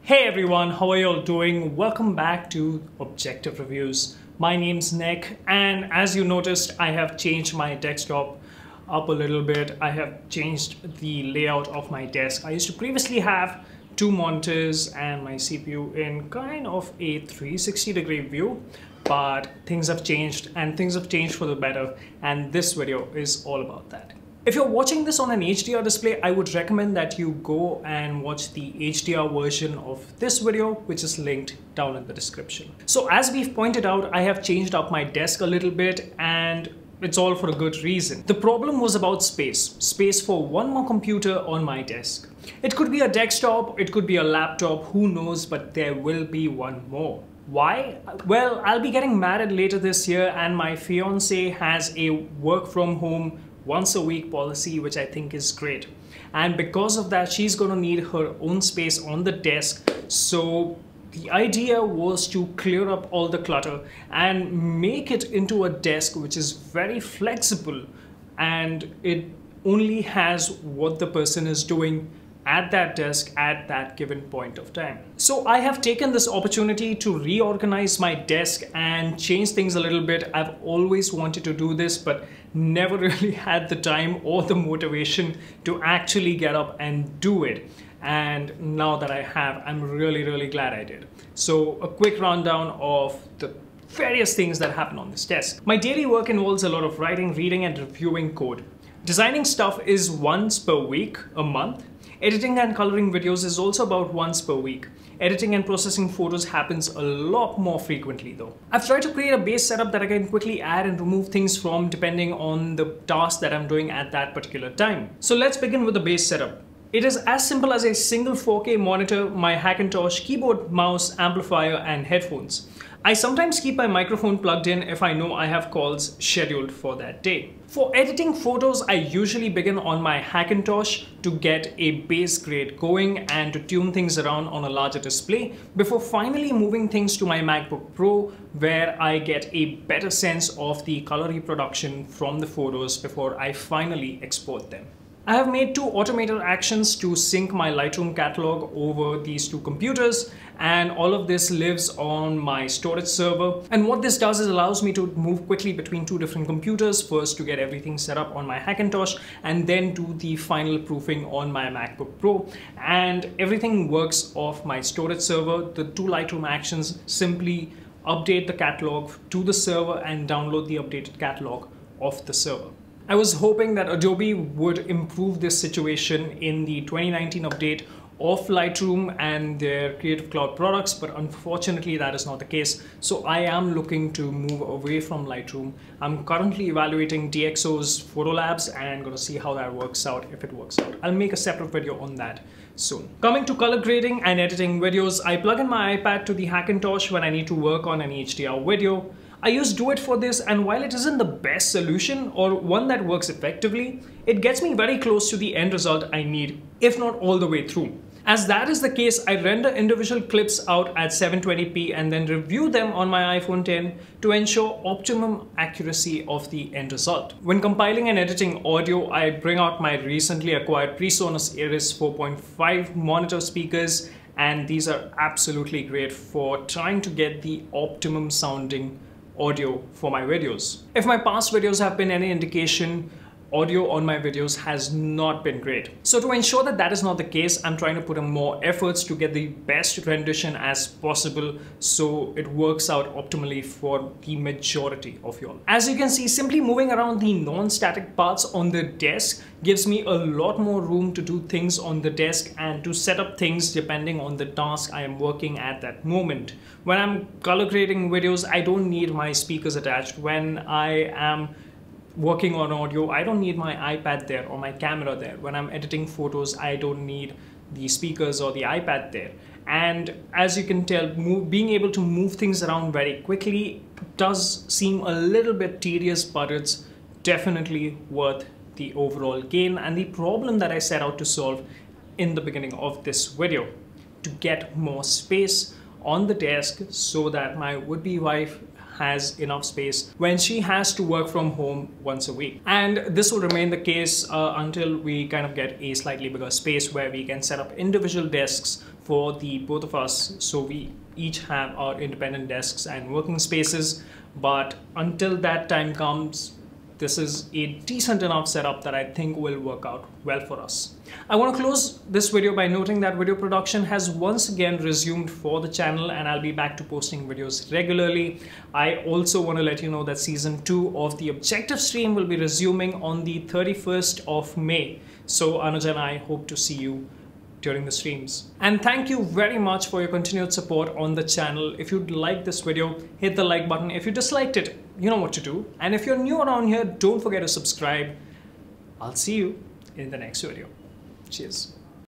Hey everyone, how are you all doing? Welcome back to Objective Reviews. My name's Nick, and as you noticed, I have changed my desktop up a little bit. I have changed the layout of my desk. I used to previously have two monitors and my CPU in kind of a 360-degree view, but things have changed and things have changed for the better, and this video is all about that. If you're watching this on an HDR display, I would recommend that you go and watch the HDR version of this video, which is linked down in the description. So as we've pointed out, I have changed up my desk a little bit, and it's all for a good reason. The problem was about space for one more computer on my desk. It could be a desktop, it could be a laptop, who knows, but there will be one more. Why? Well, I'll be getting married later this year, and my fiance has a work from home once a week policy, which I think is great. And because of that, she's gonna need her own space on the desk. So the idea was to clear up all the clutter and make it into a desk which is very flexible, and it only has what the person is doing at that desk at that given point of time. So I have taken this opportunity to reorganize my desk and change things a little bit. I've always wanted to do this, but never really had the time or the motivation to actually get up and do it. And now that I have, I'm really glad I did. So a quick rundown of the various things that happen on this desk. My daily work involves a lot of writing, reading, and reviewing code. Designing stuff is once per week, a month. Editing and coloring videos is also about once per week. Editing and processing photos happens a lot more frequently though. I've tried to create a base setup that I can quickly add and remove things from depending on the task that I'm doing at that particular time. So let's begin with the base setup. It is as simple as a single 4K monitor, my Hackintosh keyboard, mouse, amplifier, and headphones. I sometimes keep my microphone plugged in if I know I have calls scheduled for that day. For editing photos, I usually begin on my Hackintosh to get a base grade going and to tune things around on a larger display before finally moving things to my MacBook Pro, where I get a better sense of the color reproduction from the photos before I finally export them. I have made two automated actions to sync my Lightroom catalog over these two computers, and all of this lives on my storage server. And what this does is allows me to move quickly between two different computers, first to get everything set up on my Hackintosh and then do the final proofing on my MacBook Pro. And everything works off my storage server. The two Lightroom actions simply update the catalog to the server and download the updated catalog off the server. I was hoping that Adobe would improve this situation in the 2019 update of Lightroom and their Creative Cloud products, but unfortunately that is not the case. So I am looking to move away from Lightroom. I'm currently evaluating DxO's Photo Labs and gonna see how that works out, if it works out. I'll make a separate video on that soon. Coming to color grading and editing videos, I plug in my iPad to the Hackintosh when I need to work on an HDR video. I use Do It for this, and while it isn't the best solution or one that works effectively, it gets me very close to the end result I need, if not all the way through. As that is the case, I render individual clips out at 720p and then review them on my iPhone X to ensure optimum accuracy of the end result. When compiling and editing audio, I bring out my recently acquired PreSonus Iris 4.5 monitor speakers, and these are absolutely great for trying to get the optimum sounding audio for my videos. If my past videos have been any indication, audio on my videos has not been great. So to ensure that that is not the case, I'm trying to put in more efforts to get the best rendition as possible so it works out optimally for the majority of y'all. As you can see, simply moving around the non-static parts on the desk gives me a lot more room to do things on the desk and to set up things depending on the task I am working at that moment. When I'm color grading videos, I don't need my speakers attached. When I am working on audio, I don't need my iPad there or my camera there. When I'm editing photos, I don't need the speakers or the iPad there. And as you can tell, being able to move things around very quickly does seem a little bit tedious, but it's definitely worth the overall gain and the problem that I set out to solve in the beginning of this video, to get more space on the desk so that my would-be wife has enough space when she has to work from home once a week. And this will remain the case until we kind of get a slightly bigger space where we can set up individual desks for the both of us, so we each have our independent desks and working spaces. But until that time comes, this is a decent enough setup that I think will work out well for us. I want to close this video by noting that video production has once again resumed for the channel, and I'll be back to posting videos regularly. I also want to let you know that season 2 of the Objective stream will be resuming on the 31st of May. So Anuj and I hope to see you during the streams. And thank you very much for your continued support on the channel. If you liked this video, hit the like button. If you disliked it, you know what to do. And if you're new around here, don't forget to subscribe. I'll see you in the next video. Cheers.